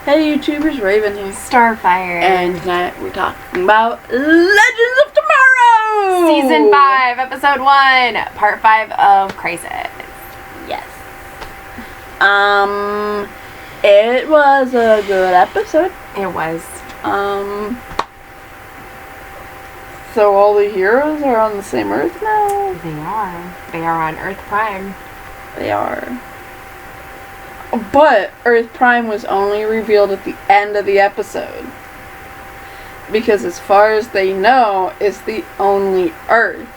Hey YouTubers, Raven here. Starfire. And tonight we're talking about Legends of Tomorrow! Season 5, Episode 1, Part 5 of Crisis. Yes. It was a good episode. It was. So all the heroes are on the same Earth now? They are. They are on Earth Prime. They are. But Earth Prime was only revealed at the end of the episode. Because as far as they know, it's the only Earth.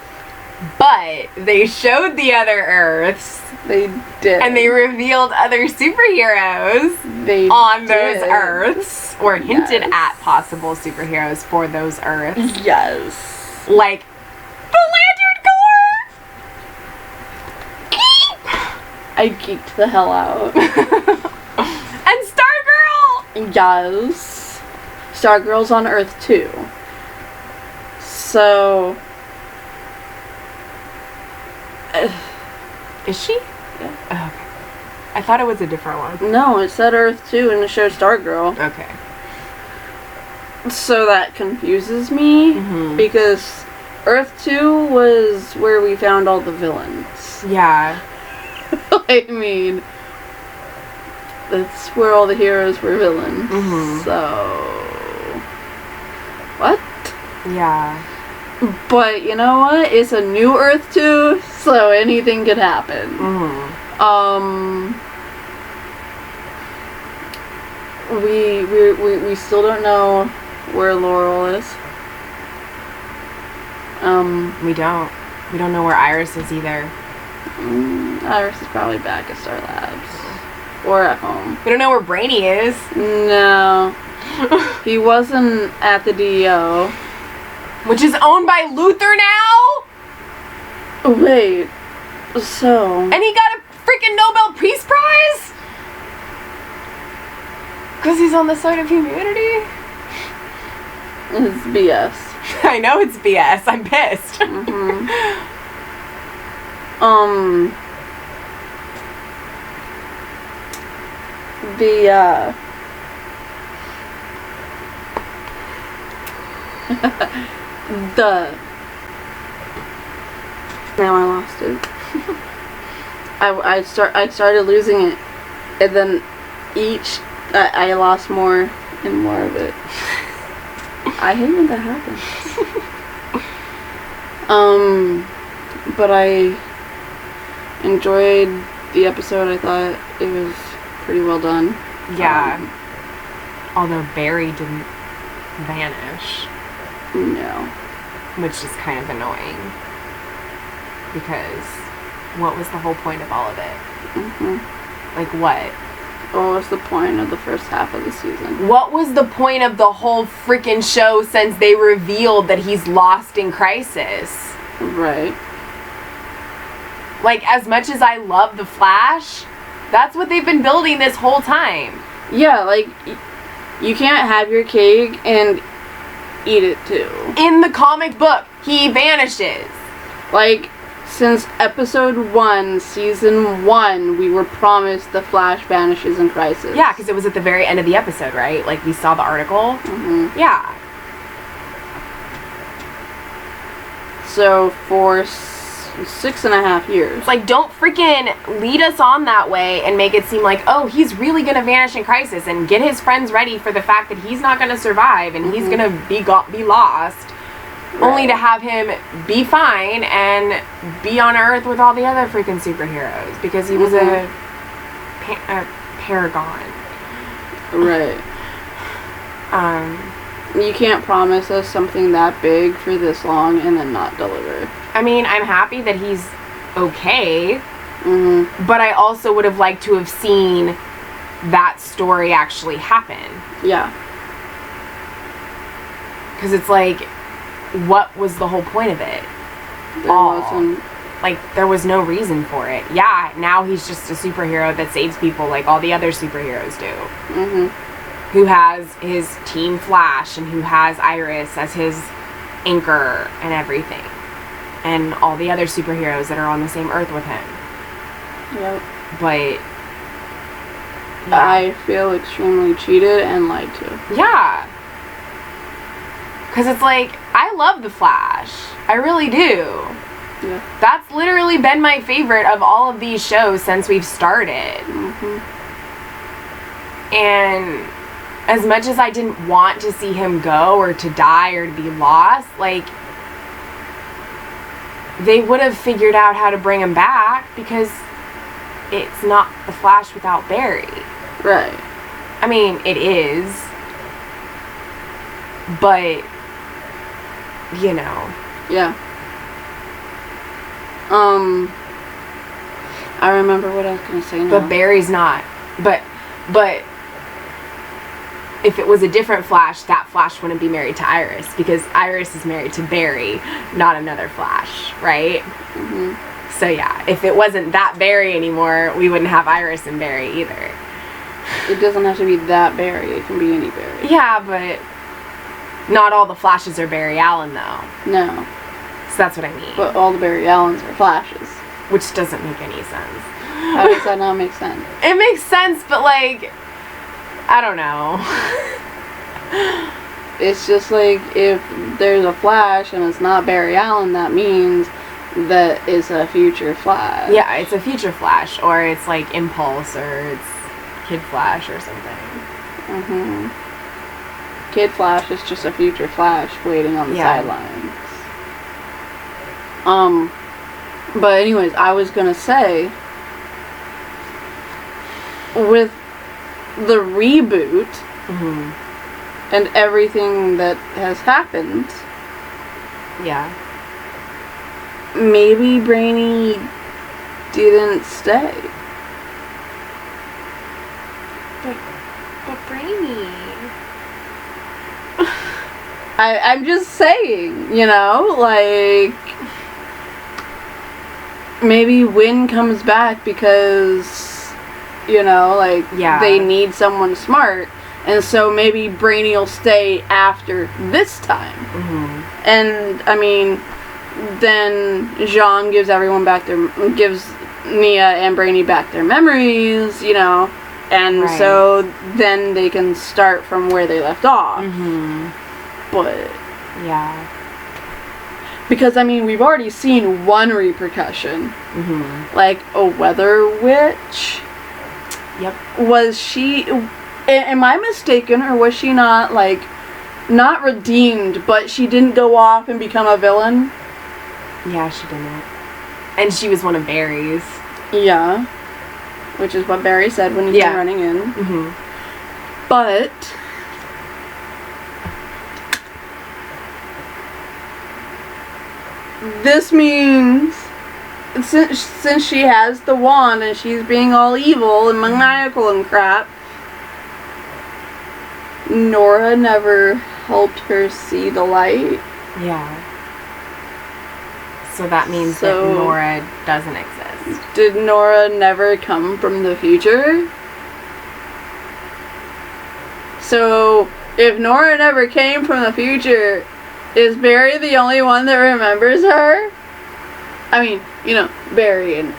But they showed the other Earths. They did. And they revealed other superheroes on those Earths. Or hinted at possible superheroes for those Earths. Yes. Like the Lantern Corps! I geeked the hell out. And Stargirl! Yes. Stargirl's on Earth too. So... Is she? Yeah. Oh, okay. I thought it was a different one. No, it said Earth 2 in the show Stargirl. Okay. So that confuses me, because Earth 2 was where we found all the villains. Yeah. I mean, that's where all the heroes were villains. So... What? Yeah. But you know what? It's a new Earth 2, so anything could happen. We still don't know where Laurel is. We don't. We don't know where Iris is either. Iris is probably back at Star Labs. Or at home. We don't know where Brainy is. No. He wasn't at the DEO. Which is owned by Luther now? Wait. So... And he got a freaking Nobel Peace Prize? Because he's on the side of humanity? It's BS. I know it's BS. I'm pissed. Now I lost it. I started losing it, and then I lost more and more of it. I hate when that happens. But I enjoyed the episode. I thought it was pretty well done. Yeah. Although Barry didn't vanish. No. Which is kind of annoying. Because what was the whole point of all of it? Like what? What was the point of the first half of the season? What was the point of the whole freaking show since they revealed that he's lost in Crisis? Right. Like, as much as I love The Flash, that's what they've been building this whole time. Yeah, like, you can't have your cake and eat it too. In the comic book, he vanishes. Like, since episode 1, season 1, we were promised the Flash vanishes in Crisis. Yeah, because it was at the very end of the episode, right? Like, we saw the article. Yeah. So, for 6.5 years. Like, don't freaking lead us on that way and make it seem like, oh, he's really gonna vanish in Crisis and get his friends ready for the fact that he's not gonna survive and he's gonna be lost. Right. Only to have him be fine and be on Earth with all the other freaking superheroes because he was a paragon. Right. You can't promise us something that big for this long and then not deliver. I mean, I'm happy that he's okay, but I also would have liked to have seen that story actually happen. Yeah. Because it's like, what was the whole point of it? There wasn't. Like, there was no reason for it. Yeah, now he's just a superhero that saves people like all the other superheroes do. Who has his Team Flash and who has Iris as his anchor and everything. And all the other superheroes that are on the same Earth with him. Yep. But I feel extremely cheated and lied to. Yeah. Because it's like, I love The Flash. I really do. Yeah. That's literally been my favorite of all of these shows since we've started. Mm-hmm. And as much as I didn't want to see him go or to die or to be lost, like, they would have figured out how to bring him back because it's not The Flash without Barry. Right. I mean, it is. But, you know. Yeah. I remember what I was gonna say now. But Barry's not. But if it was a different Flash, that Flash wouldn't be married to Iris because Iris is married to Barry, not another Flash, right? Mm-hmm. So yeah, if it wasn't that Barry anymore, we wouldn't have Iris and Barry either. It doesn't have to be that Barry. It can be any Barry. Yeah, but not all the Flashes are Barry Allen, though. No. So that's what I mean. But all the Barry Allens are Flashes. Which doesn't make any sense. How does that not make sense? It makes sense, but like, I don't know. It's just like if there's a Flash and it's not Barry Allen, that means that it's a future Flash. Yeah, it's a future Flash, or it's like Impulse, or it's Kid Flash or something. Mm-hmm. Kid Flash is just a future Flash waiting on the sidelines. But anyways, I was gonna say, with the reboot and everything that has happened, Yeah. maybe Brainy didn't stay. But Brainy. I'm just saying, you know, like, maybe Winn comes back because, you know, like, they need someone smart, and so maybe Brainy will stay after this time. Mm-hmm. And, I mean, then Jean gives Nia and Brainy back their memories, you know, and so then they can start from where they left off. Mm-hmm. But yeah, because I mean, we've already seen one repercussion, like a weather witch. Yep. Was she? Am I mistaken, or was she not like not redeemed, but she didn't go off and become a villain? Yeah, she didn't. And she was one of Barry's. Yeah, which is what Barry said when he came running in. Mm-hmm. But this means, since she has the wand and she's being all evil and maniacal and crap, Nora never helped her see the light. Yeah. So that means that Nora doesn't exist. Did Nora never come from the future? So, if Nora never came from the future, is Barry the only one that remembers her? I mean, you know, Barry and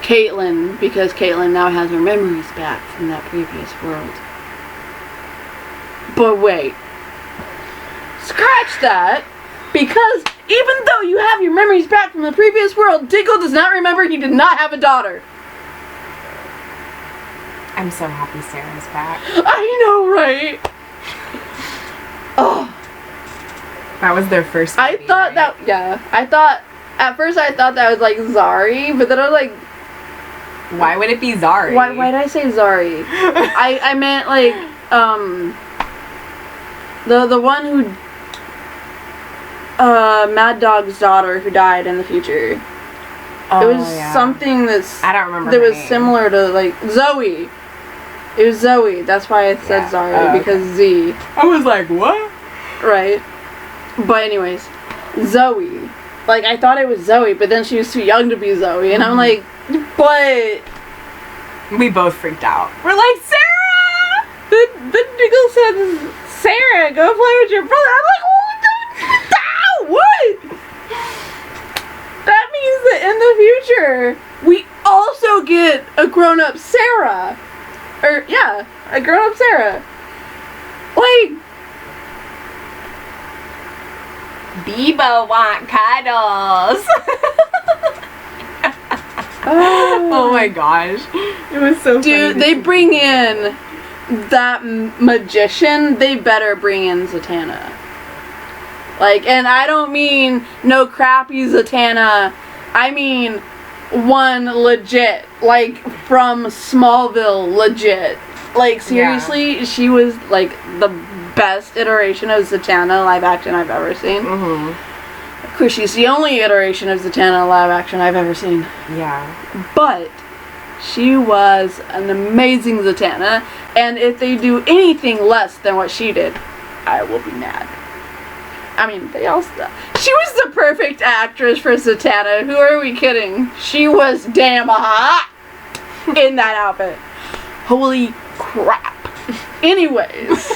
Caitlin, because Caitlin now has her memories back from that previous world. But wait. Scratch that! Because even though you have your memories back from the previous world, Diggle does not remember he did not have a daughter. I'm so happy Sarah's back. I know, right? Oh. That was their first movie, I thought that, at first I thought that was like Zari, but then I was like, why would it be Zari? Why did I say Zari? I meant like, the one who, Mad Dog's daughter who died in the future. Oh, it was something that's, I don't remember that her was name. similar to like Zoe. It was Zoe, that's why I said Zari, because Z. I was like, what? Right. But anyways, Zoe. Like, I thought it was Zoe, but then she was too young to be Zoe, and I'm like, but... We both freaked out. We're like, Sarah! The Diggle said, Sarah, go play with your brother. I'm like, what? That means that in the future, we also get a grown-up Sarah. Or, yeah, a grown-up Sarah. Like... Bebo want cuddles. Oh, Oh my gosh. It was so funny. dude, they bring in that magician, they better bring in Zatanna. Like, and I don't mean no crappy Zatanna. I mean one legit, like from Smallville, legit. Like, seriously, she was like the best iteration of Zatanna live action I've ever seen. Mm-hmm. Of course, she's the only iteration of Zatanna live action I've ever seen. Yeah. But she was an amazing Zatanna, and if they do anything less than what she did, I will be mad. I mean, they all stuff. She was the perfect actress for Zatanna. Who are we kidding? She was damn hot in that outfit. Holy crap. Anyways.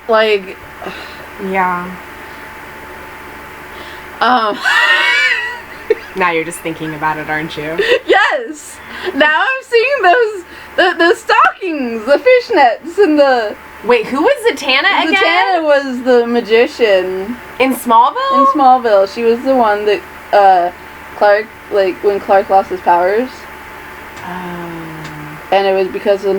Like... Yeah. Now you're just thinking about it, aren't you? Yes! Now I'm seeing those... The stockings, the fishnets, and the... Wait, who was Zatanna again? Zatanna was the magician. In Smallville? In Smallville. She was the one that, Clark, like, when Clark lost his powers. Oh. And it was because of,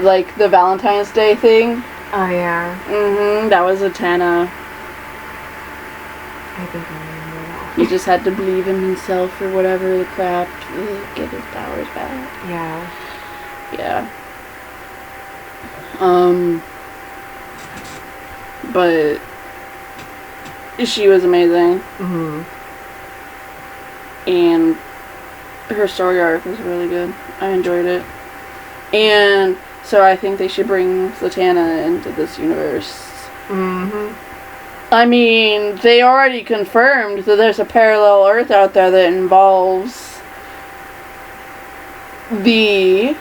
like, the Valentine's Day thing. Oh, yeah. Mm-hmm. That was Zatanna. I think I remember that. He just had to believe in himself or whatever the crap to get his powers back. Yeah. Yeah. But she was amazing. Mm-hmm. And her story arc was really good. I enjoyed it. And so I think they should bring Zatanna into this universe. Mm-hmm. I mean, they already confirmed that there's a parallel Earth out there that involves the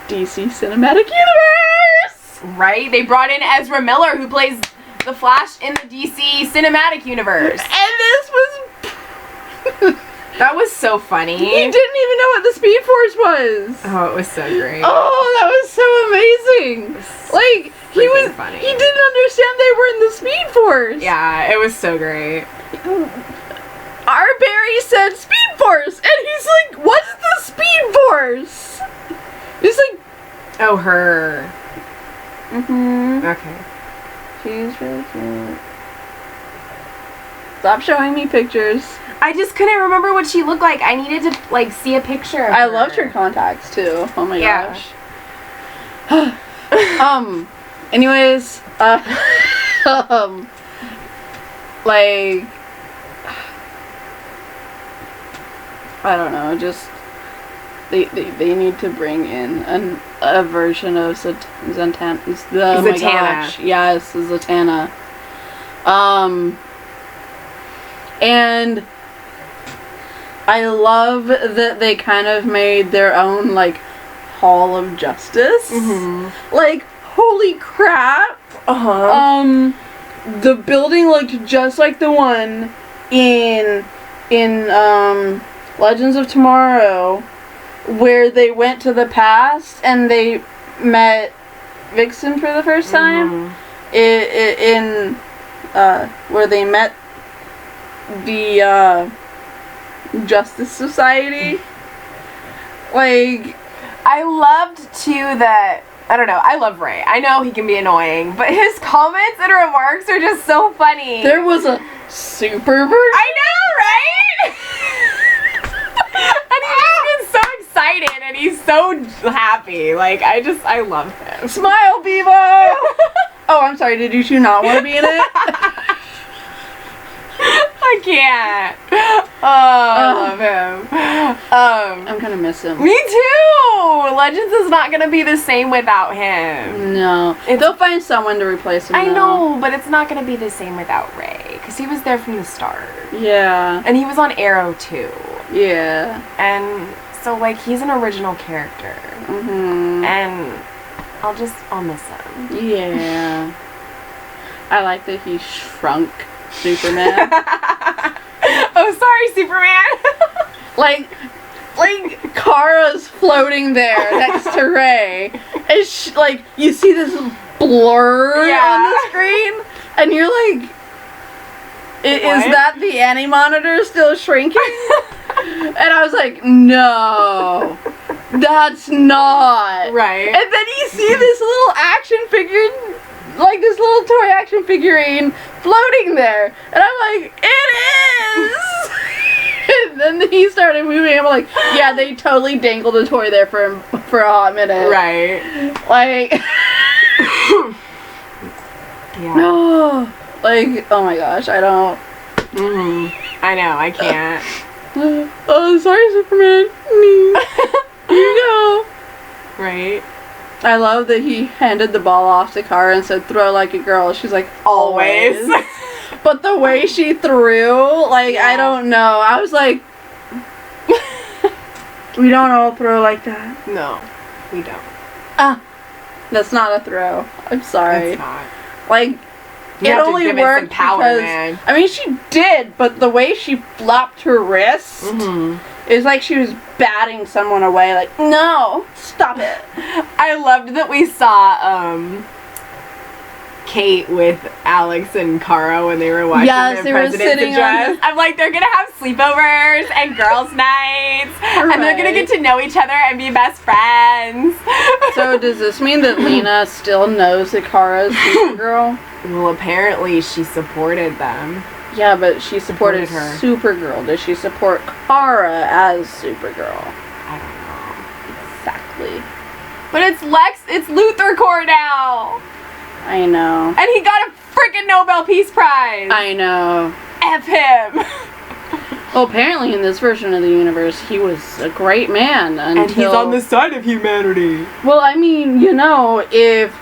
DC Cinematic Universe! Right? They brought in Ezra Miller, who plays the Flash in the DC Cinematic Universe. And this was... That was so funny. He didn't even know what the Speed Force was! Oh, it was so great. Oh, that was so amazing! Like, he was... funny. He didn't understand they were in the Speed Force! Yeah, it was so great. Our Barry said Speed Force! And he's like, what's the Speed Force? He's like... Oh, her. Mm-hmm. Okay. She's really cute. Stop showing me pictures. I just couldn't remember what she looked like. I needed to, like, see a picture of I her. loved her contacts, too. Oh my Yeah. gosh. Anyways, like... I don't know, just... They need to bring in a version of Zatanna. Oh my gosh. Yes, Zatanna. And I love that they kind of made their own, like, Hall of Justice. Mm-hmm. Like, holy crap. Uh-huh. The building looked just like the one in Legends of Tomorrow, where they went to the past and they met Vixen for the first time. Mm-hmm. Where they met the Justice Society. Like, I loved too that, I don't know, I love Ray. I know he can be annoying, but his comments and remarks are just so funny. there was a super version. I know, right? And he's just been so excited and he's so happy. Like, I love him. Smile, Bevo! Oh, I'm sorry, did you two not want to be in it? I can't. Oh, I love him. I'm gonna miss him. Me too! Legends is not gonna be the same without him. No. They'll find someone to replace him. I though. know, but it's not gonna be the same without Ray. Because he was there from the start. Yeah. And he was on Arrow too. Yeah. And so, like, he's an original character. Mm-hmm. And I'll miss him. Yeah. I like that he shrunk Superman. Oh, sorry, Superman. Like, like, Kara's floating there next to Rey, and like, you see this blur on the screen, and you're like, is that the anti-monitor still shrinking? And I was like, no, that's not. Right. And then you see this little action figure, like this little toy action figurine floating there. And I'm like, it is! And then he started moving. I'm like, yeah, they totally dangled a toy there for a hot minute. Right. Like, yeah. no. Like, oh my gosh, I don't. I know, I can't. Oh, sorry, Superman. Here you go. Right. I love that he handed the ball off to Kara and said, throw like a girl. She's like, always. But the way she threw, like, I don't know. I was like, we don't all throw like that. No, we don't. That's not a throw. I'm sorry. It's not. Like, You it have to only give it worked some power, because, man. I mean, she did, but the way she flopped her wrist, it was like she was batting someone away. Like, no, stop it. I loved that we saw Kate with Alex and Kara when they were watching Yes, their they were President's sitting Address. on I'm like, they're gonna have sleepovers and girls' nights, and they're gonna get to know each other and be best friends. So does this mean that Lena still knows that Kara's Supergirl? Well, apparently she supported them. Yeah, but she supported her. Supergirl. Does she support Kara as Supergirl? I don't know. Exactly. But it's Luthor Corps now! I know. And he got a freaking Nobel Peace Prize! I know. F him! Well, apparently in this version of the universe, he was a great man until... And he's on the side of humanity. Well, I mean, you know, if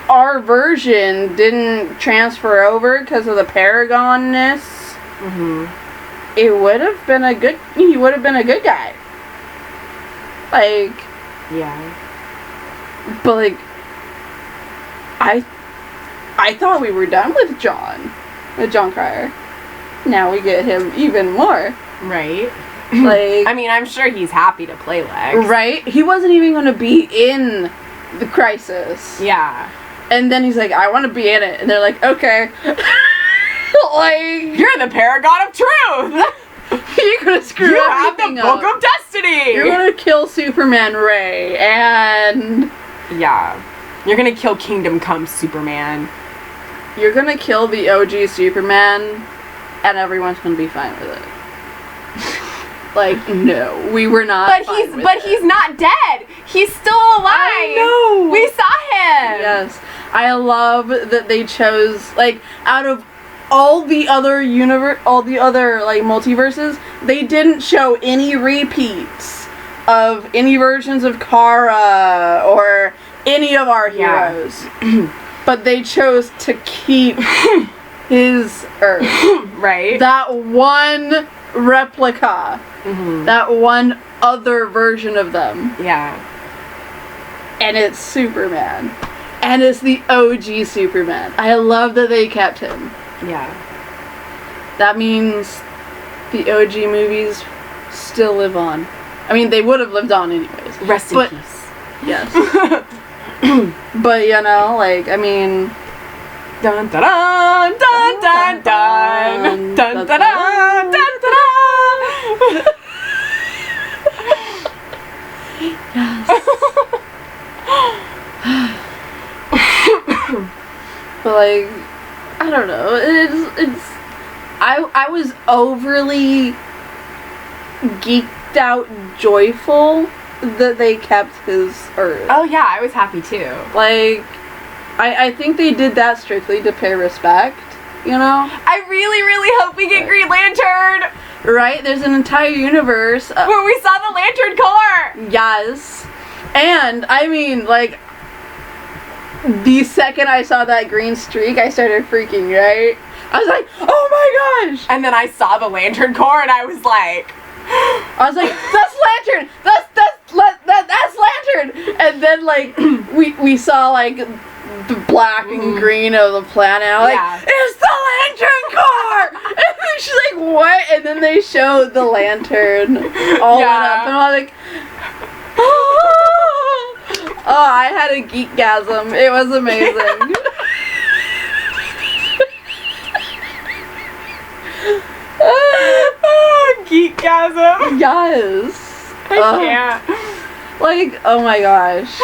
our version didn't transfer over because of the Paragon-ness, it would have been he would have been a good guy. Like... Yeah. But, like... I thought we were done with Jon Cryer. Now we get him even more. Right. Like, I mean, I'm sure he's happy to play Lex. right? He wasn't even going to be in the Crisis. Yeah. And then he's like, I want to be in it. And they're like, okay. Like, You're the paragon of truth! you're going to screw You have the everything Book up. of Destiny! You're going to kill Superman Ray. And Yeah. You're gonna kill Kingdom Come Superman. you're going to kill the OG Superman. And everyone's going to be fine with it. Like, no, we were not. But he's not dead. He's still alive. I know. We saw him. Yes, I love that they chose, like, out of all the other like multiverses, they didn't show any repeats of any versions of Kara or any of our heroes. But they chose to keep his Earth. Right. That one replica. That one other version of them. Yeah. And it's Superman. And it's the OG Superman. I love that they kept him. Yeah. That means the OG movies still live on. I mean, they would have lived on anyways. Rest in peace. Yes. But, you know, like, I mean... Dun dun dun dun dun dun dun dun dun dun dun. But, like, I don't know. I was overly geeked out joyful that they kept his Earth. Oh yeah, I was happy too. Like, I think they did that strictly to pay respect, you know? I really, really hope we get Green Lantern! Right? There's an entire universe. Where we saw the Lantern Corps! Yes. And, I mean, like, the second I saw that green streak, I started freaking, right? I was like, oh my gosh! And then I saw the Lantern Corps and I was like... I was like, that's Lantern! That's Lantern! And then, like, we saw, like, the black and green of the planet. I'm like, it's the Lantern Corps! And then she's like, what? And then they showed the lantern all lit up, and I was like, oh, I had a geekgasm. It was amazing. Geekgasm. Yes. I can't. Like, oh my gosh.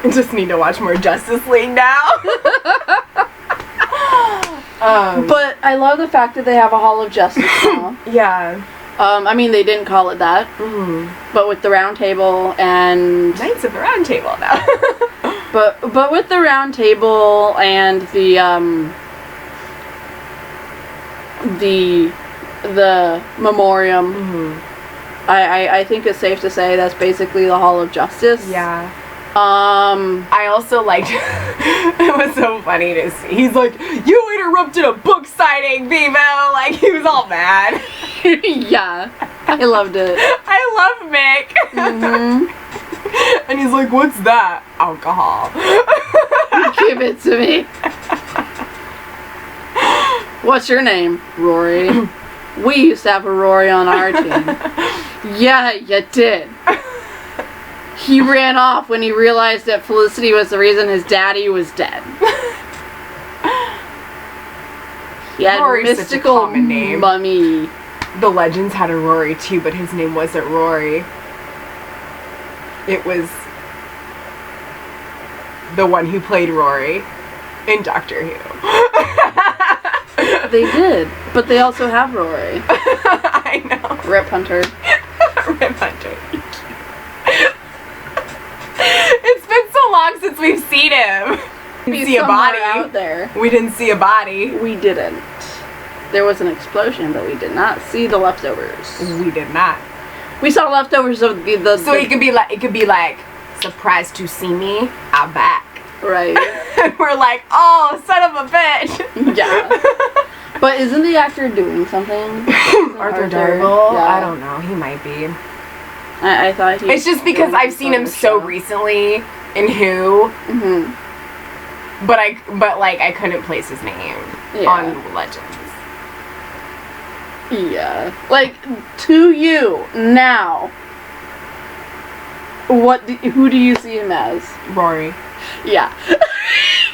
I just need to watch more Justice League now. But I love the fact that they have a Hall of Justice now. Yeah. I mean, they didn't call it that, but with the round table and Knights of the Round Table now. but with the round table and the memoriam, I think it's safe to say that's basically the Hall of Justice. Yeah. I also liked it was so funny to see. He's like, you interrupted a book signing, Vivo. Like, he was all mad. Yeah, I loved it. I love Mick. And he's like, what's that? Alcohol. Give it to me. What's your name? Rory. We used to have a Rory on our team. Yeah, you did. He ran off when he realized that Felicity was the reason his daddy was dead. He had Rory's such a mystical common name. mummy. The Legends had a Rory too, but his name wasn't Rory. It was the one who played Rory in Doctor Who. They did, but they also have Rory. I know. Rip Hunter. Rip Hunter. It's been so long since we've seen him. We didn't see a body out there. We didn't see a body. We didn't. There was an explosion, but we did not see the leftovers. We did not. We saw leftovers of the So it could be like, surprised to see me, I'm back. Right. And we're like, oh, son of a bitch. Yeah. But isn't the actor doing something? Arthur Darvill? Yeah. I don't know. He might be. I thought he. It's just because I've seen him so recently in Who. But I couldn't place his name on Legends. Yeah. Like, to you now, who do you see him as? Rory. Yeah.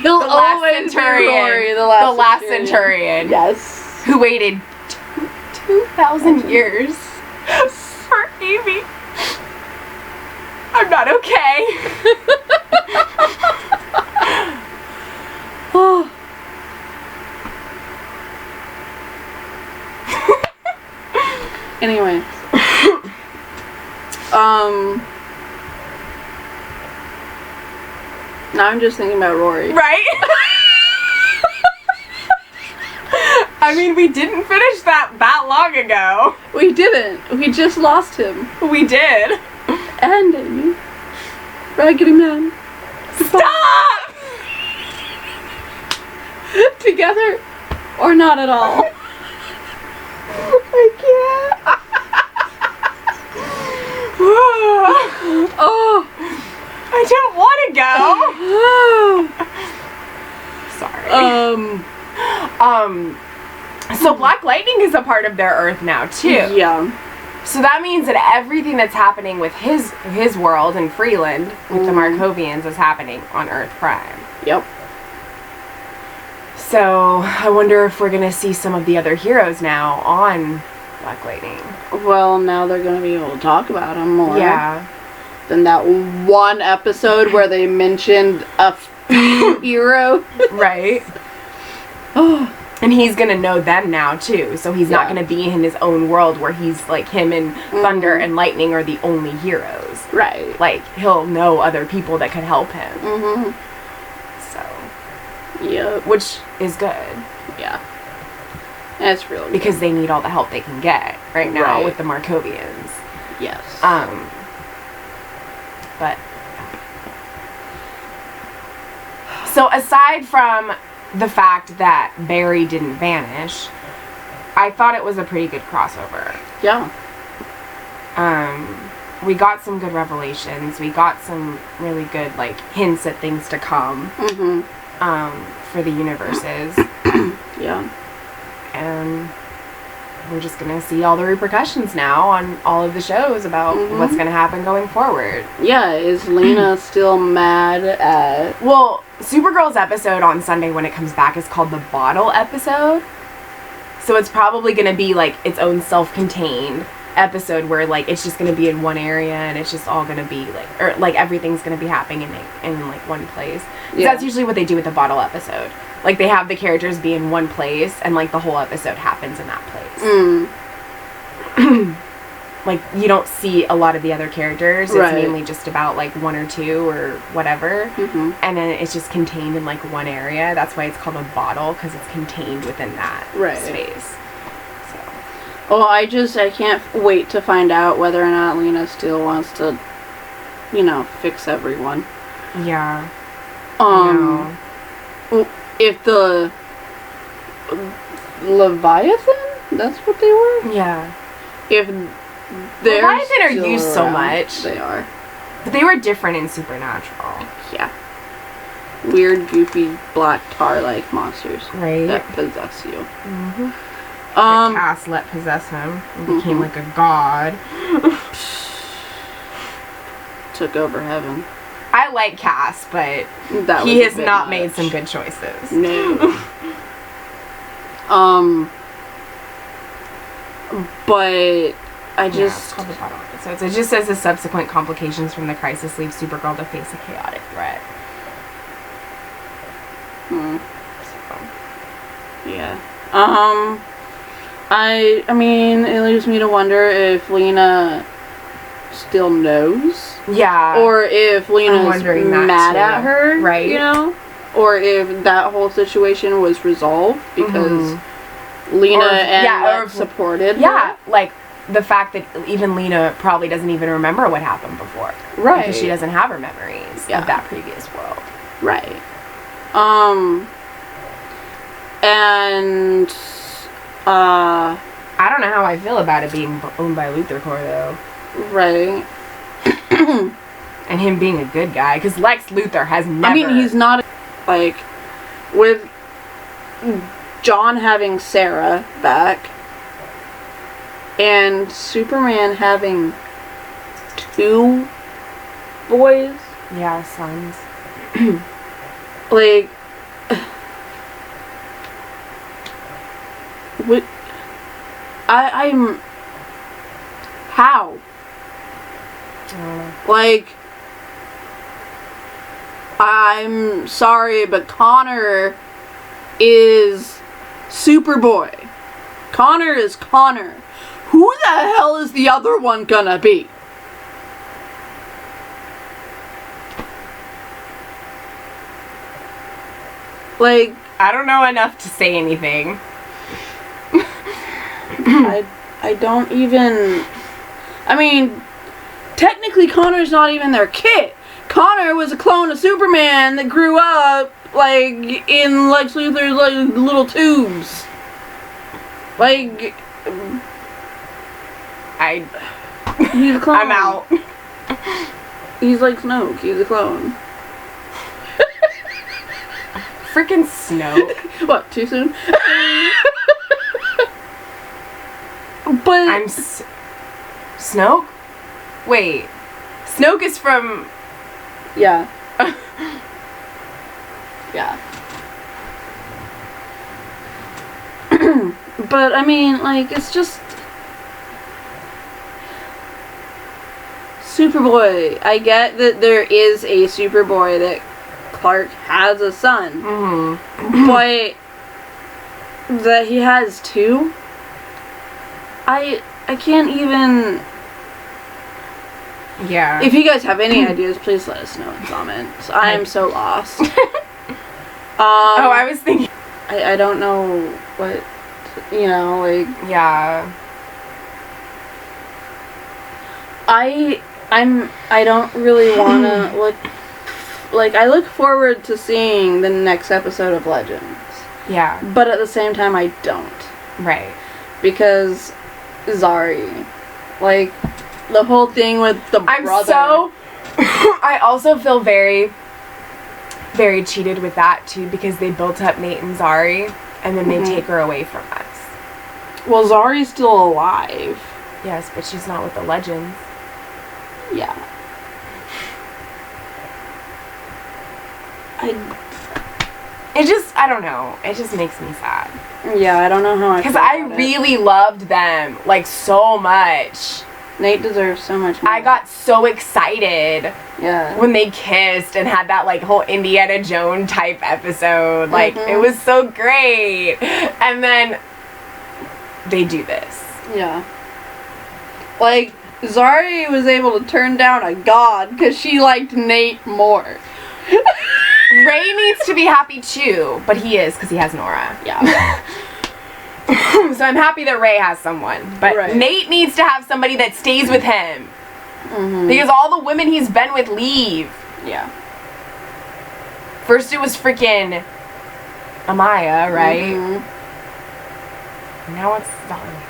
He'll always be Rory, the last centurion. Yes. Who waited 2,000 years for Amy. I'm not okay. Oh. Anyway. Now I'm just thinking about Rory. Right? I mean, we didn't finish that long ago. We didn't. We just lost him. We did. And Amy. Raggedy Man. Stop! Together or not at all. I can't. Oh. I don't want to go. Sorry. So Black Lightning is a part of their Earth now too. Yeah. So that means that everything that's happening with his world in Freeland with the Markovians is happening on Earth Prime. Yep. So I wonder if we're gonna see some of the other heroes now on Black Lightning. Well, now they're gonna be able to talk about him more. Yeah. Than that one episode where they mentioned a few hero. Right. And he's gonna know them now too, so he's not gonna be in his own world where he's like him and Thunder and Lightning are the only heroes. Right. Like he'll know other people that could help him. So. Yep. Which is good. Yeah. That's really because good. they need all the help they can get right now with the Markovians. Yes. But so aside from the fact that Barry didn't vanish, I thought it was a pretty good crossover. Yeah. We got some good revelations. We got some really good like hints at things to come. For the universes. Yeah. And we're just gonna see all the repercussions now on all of the shows about what's gonna happen going forward. Yeah, is Lena still mad at... Well, Supergirl's episode on Sunday when it comes back is called the Bottle episode. So it's probably gonna be like its own self-contained episode where like it's just gonna be in one area and it's just all gonna be like, or like everything's gonna be happening in like one place. Yeah. That's usually what they do with the Bottle episode. Like they have the characters be in one place and like the whole episode happens in that place. Like you don't see a lot of the other characters. It's mainly just about like one or two or whatever. And then it's just contained in like one area. That's why it's called a bottle, because it's contained within that space. So. Well, I can't wait to find out whether or not Lena still wants to, you know, fix everyone. Yeah. If the Leviathan, that's what they were? Yeah. If they're Leviathan are used so much. They are. But they were different in Supernatural. Yeah. Weird, goofy, black tar-like monsters. Right. That possess you. Cass let possess him and became like a god. Took over heaven. I like Cass, but he has not made some good choices. No. But I just... it's called the Bottle episodes. It just says the subsequent complications from the crisis leave Supergirl to face a chaotic threat. So. Yeah. I mean, it leaves me to wonder if Lena still knows. Yeah. Or if Lena's mad at her. Right. You know? Or if that whole situation was resolved because Lena Lex supported her. Like the fact that even Lena probably doesn't even remember what happened before. Right. Because she doesn't have her memories of that previous world. Right. And I don't know how I feel about it being owned by Luthor Corps though. Right. And him being a good guy, because Lex Luthor has never... I mean, he's not... Like, with John having Sarah back, and Superman having 2 boys... Yeah, sons. Like... What... I'm... How? Like... I'm sorry, but Connor is Superboy. Connor is Connor. Who the hell is the other one gonna be? Like... I don't know enough to say anything. I don't even... I mean, technically Connor's not even their kid. Connor was a clone of Superman that grew up, like, in Lex Luthor's, like, little tubes. Like... He's a clone. I'm out. He's like Snoke. He's a clone. Freaking Snoke. What, too soon? But... I'm Snoke? Wait. Snoke is from... Yeah. Yeah. But, I mean, like, it's just... Superboy. I get that there is a Superboy that Clark has a son. But... that he has 2? I can't even... Yeah. If you guys have any ideas, please let us know in comments. I am so lost. I was thinking... I don't know what... You know, like... Yeah. I don't really wanna look... Like, I look forward to seeing the next episode of Legends. Yeah. But at the same time, I don't. Right. Because... Zari. Like... The whole thing with the brother. I also feel very, very cheated with that too, because they built up Nate and Zari and then they take her away from us. Well, Zari's still alive. Yes, but she's not with the Legends. Yeah. I don't know. It just makes me sad. Yeah, I don't know how I feel Because I about it. really loved them, like, so much. Nate deserves so much more. I got so excited Yeah. when they kissed and had that, like, whole Indiana Jones type episode. Like, it was so great. And then they do this. Yeah. Like, Zari was able to turn down a god because she liked Nate more. Ray needs to be happy too, but he is because he has Nora. Yeah. So I'm happy that Ray has someone. But Right. Nate needs to have somebody that stays with him. Because all the women he's been with leave. Yeah. First it was freaking Amaya, right? Now it's Zari.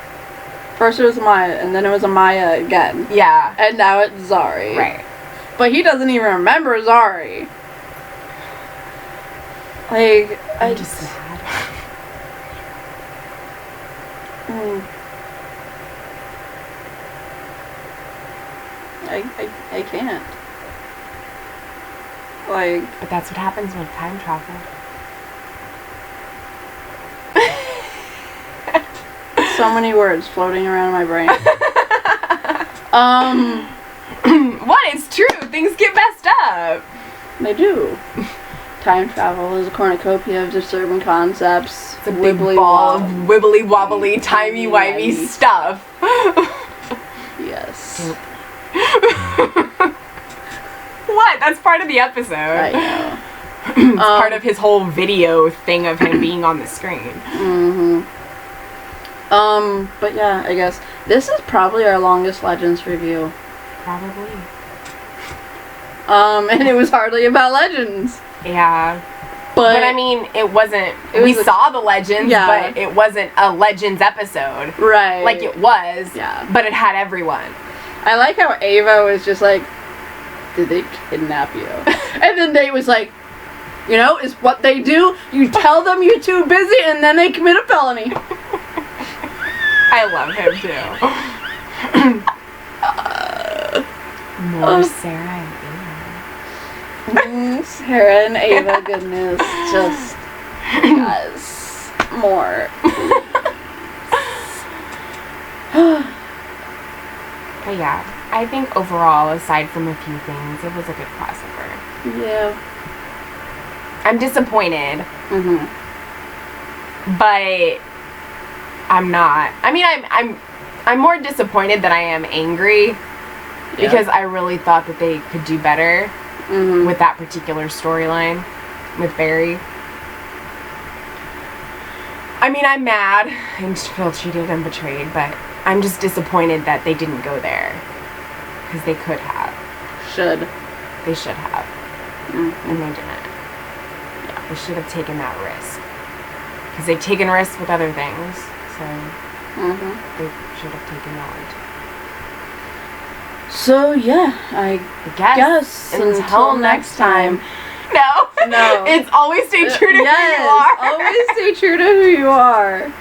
First it was Amaya, and then it was Amaya again. Yeah. And now it's Zari. Right. But he doesn't even remember Zari. Like, I'm just sad. I can't. Like, But that's what happens with time travel. so many words floating around my brain. What? It's true. Things get messed up. They do. Time travel is a cornucopia of disturbing concepts. It's a big ball of wibbly wobbly, timey-wimey stuff. Yes. What? That's part of the episode. I know. It's part of his whole video thing of him being on the screen. But yeah, I guess this is probably our longest Legends review. Probably. And it was hardly about Legends. Yeah. But I mean, it wasn't. We saw the Legends, Yeah. but it wasn't a Legends episode. right. Like it was. Yeah. But it had everyone. I like how Ava was just like, did they kidnap you? And then Nate was like, you know, it's what they do. You tell them you're too busy and then they commit a felony. I love him too. More Sarah and Ava. Sarah and Ava, goodness. Just, yes. More. But yeah, I think overall, aside from a few things, it was a good crossover. Yeah. I'm disappointed, but I'm not. I mean, I'm more disappointed than I am angry because I really thought that they could do better with that particular storyline with Barry. I mean, I'm mad and feel cheated and betrayed, but I'm just disappointed that they didn't go there because they could have. They should have. And they didn't. They should have taken that risk. Because they've taken risks with other things. So they should have taken that one too. So yeah, I guess until next time. No. No. It's always stay true to who you are. Always stay true to who you are.